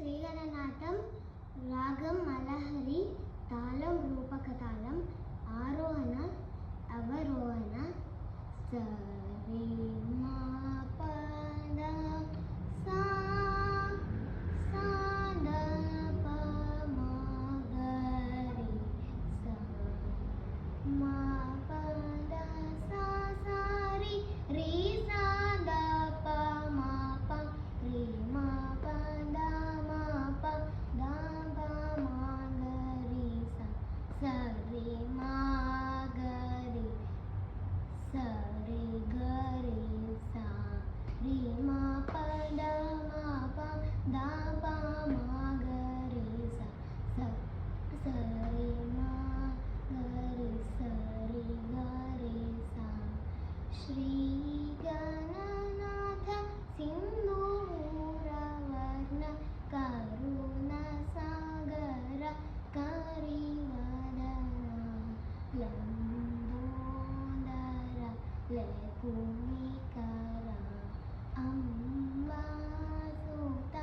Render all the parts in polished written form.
శ్రీగణనాథం రాగం మలహరి తాళం రూపకతాళం ఆరోహణ అవరోహణ సరి మా పద సా సా ద ప మ గ రి సా మా పద సా సా రి రి సా ద ప మ ప రి మా ప ద మ ప ద ప మ గ రి సా స రి మా గ రి స రి గ రి సా రి మా ప ద మ ప ద ప మ గ రి సా స రి మా గ రి స రి గ రి సా శ్రీ గణనాథ సింధూరవర్ణ కరుణ సాగర కరివదన లంబోదర లకుమికర అంబాసుత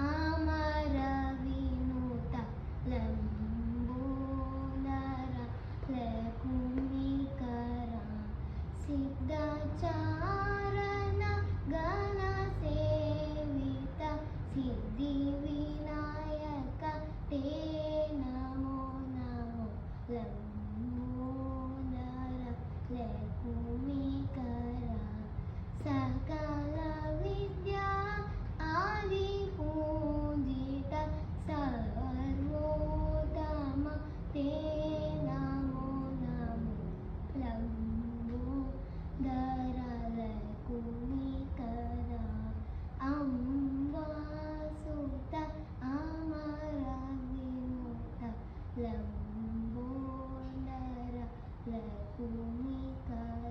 అమర వినుత లంబోదర లకుమికర సిద్ధచారణ గణ సేవిత సిద్ధి వినాయక తే నమో నమో లంబోదర లకుమికర సకల విద్యా ఆది పూజిత సర్వోత్తమ తే నమో నమో లంబోదర లకుమికర అంబాసుత అమర వినుత లంబోదర లకుమికర